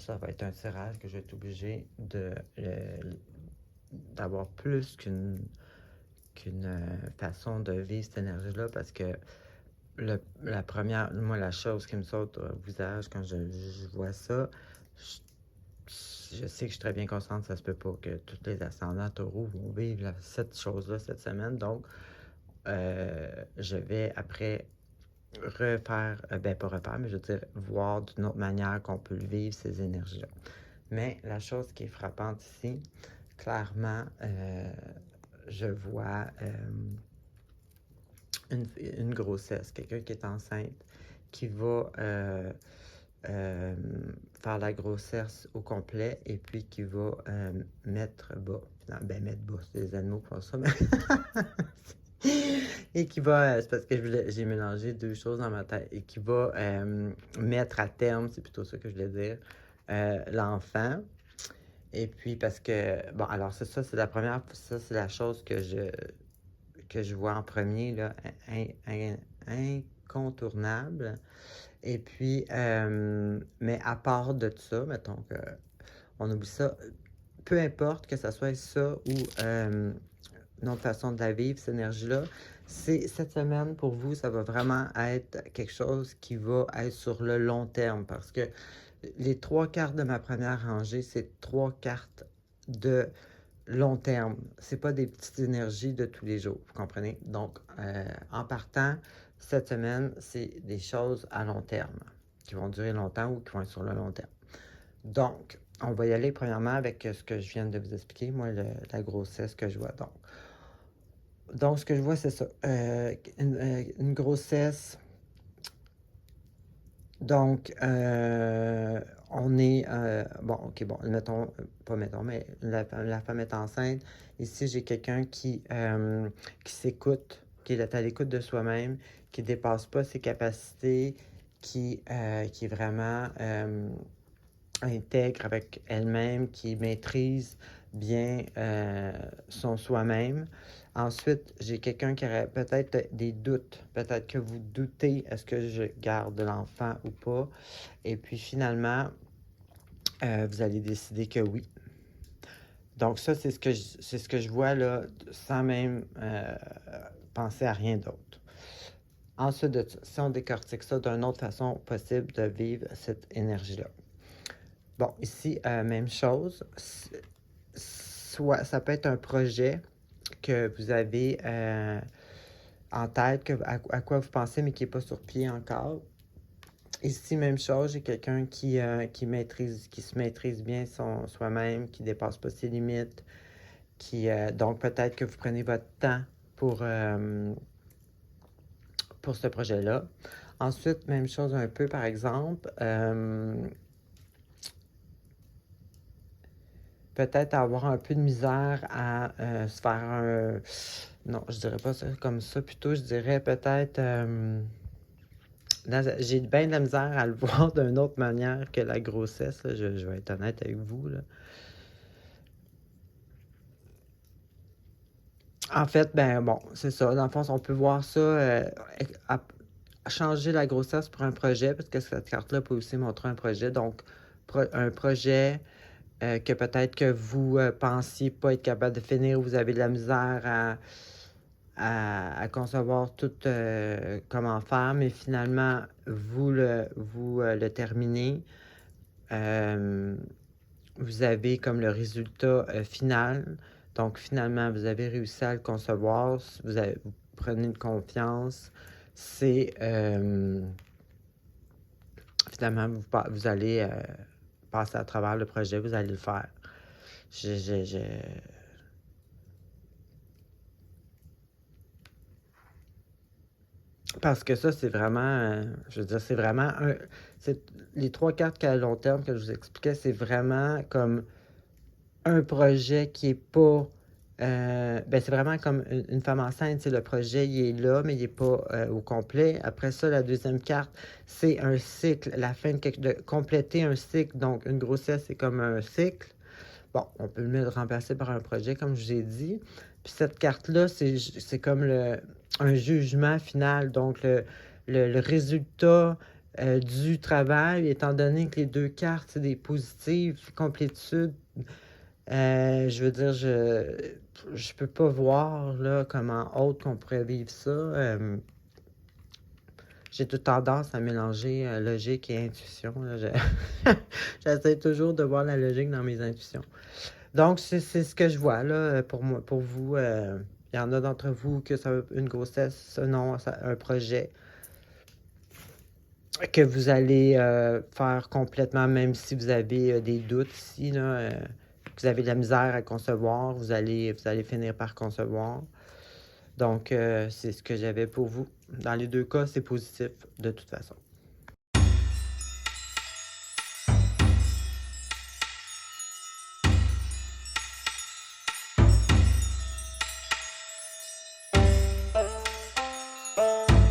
ça va être un tirage que je vais être obligé d'avoir plus qu'une façon de vivre cette énergie-là parce que la première, moi, la chose qui me saute au visage quand je vois ça, je sais que je suis très bien consciente que ça se peut pas que tous les ascendants taureaux vont vivre cette chose-là cette semaine. Donc, je vais après refaire, ben pas refaire, mais je veux dire, voir d'une autre manière qu'on peut vivre ces énergies-là. Mais la chose qui est frappante ici, clairement, je vois une grossesse, quelqu'un qui est enceinte, qui va euh, faire la grossesse au complet et puis qui va mettre bas. Ben, mettre bas, c'est des animaux qui font ça, mais et qui va, c'est parce que j'ai mélangé deux choses dans ma tête, et qui va mettre à terme, c'est plutôt ça que je voulais dire, l'enfant. Et puis parce que, bon, alors c'est ça, c'est la première, ça c'est la chose que je vois en premier, là, incontournable. Et puis, mais à part de ça, mettons on oublie ça, peu importe que ça soit ça ou une autre façon de la vivre, cette énergie-là, cette semaine, pour vous, ça va vraiment être quelque chose qui va être sur le long terme parce que les 3 cartes de ma première rangée, c'est 3 cartes de long terme. C'est pas des petites énergies de tous les jours, vous comprenez? Donc, en partant, cette semaine, c'est des choses à long terme qui vont durer longtemps ou qui vont être sur le long terme. Donc, on va y aller premièrement avec ce que je viens de vous expliquer, moi, la grossesse que je vois. Donc ce que je vois, c'est ça. Une grossesse. Donc, on est... bon, OK, bon, mettons, pas mettons, mais la femme est enceinte. Ici, j'ai quelqu'un qui s'écoute, qui est à l'écoute de soi-même, qui ne dépasse pas ses capacités, qui est vraiment intègre avec elle-même, qui maîtrise bien son soi-même. Ensuite, j'ai quelqu'un qui aurait peut-être des doutes. Peut-être que vous doutez, est-ce que je garde l'enfant ou pas? Et puis finalement, vous allez décider que oui. Donc ça, c'est ce que je vois là, sans même penser à rien d'autre. Ensuite de ça, si on décortique ça d'une autre façon possible de vivre cette énergie-là. Bon, ici, même chose. Soit ça peut être un projet que vous avez en tête, à quoi vous pensez, mais qui n'est pas sur pied encore. Ici, même chose, j'ai quelqu'un qui se maîtrise bien soi-même, qui ne dépasse pas ses limites, donc peut-être que vous prenez votre temps pour ce projet-là. Ensuite, même chose un peu, par exemple, peut-être avoir un peu de misère à se faire un... Non, je dirais pas ça comme ça. Plutôt, je dirais peut-être... j'ai bien de la misère à le voir d'une autre manière que la grossesse. Là. Je vais être honnête avec vous. Là. En fait, ben bon, c'est ça. Dans le fond, on peut voir ça... changer la grossesse pour un projet, parce que cette carte-là peut aussi montrer un projet. Donc, un projet... que peut-être que vous pensiez pas être capable de finir, vous avez de la misère à concevoir tout comment faire, mais finalement, vous le terminez. Vous avez comme le résultat final. Donc, finalement, vous avez réussi à le concevoir. Vous prenez une confiance. C'est... finalement, vous allez passer à travers le projet. Vous allez le faire. Parce que ça, c'est vraiment, je veux dire, c'est vraiment les 3 cartes à long terme que je vous expliquais, c'est vraiment comme un projet qui est pas, ben c'est vraiment comme une femme enceinte, le projet, il est là, mais il n'est pas au complet. Après ça, la deuxième carte, c'est un cycle, la fin de compléter un cycle. Donc, une grossesse, c'est comme un cycle. Bon, on peut le remplacer par un projet, comme je vous ai dit. Puis cette carte-là, c'est comme un jugement final. Donc, le résultat du travail, étant donné que les deux cartes, c'est des positives, complétude. Je veux dire, je peux pas voir là, comment autre qu'on pourrait vivre ça. J'ai toute tendance à mélanger logique et intuition. Là. J'essaie toujours de voir la logique dans mes intuitions. Donc, c'est ce que je vois là pour moi, pour vous. Il y en a d'entre vous que ça une grossesse, non, un projet que vous allez faire complètement, même si vous avez des doutes ici, là, vous avez de la misère à concevoir, vous allez finir par concevoir. Donc, c'est ce que j'avais pour vous. Dans les deux cas, c'est positif de toute façon.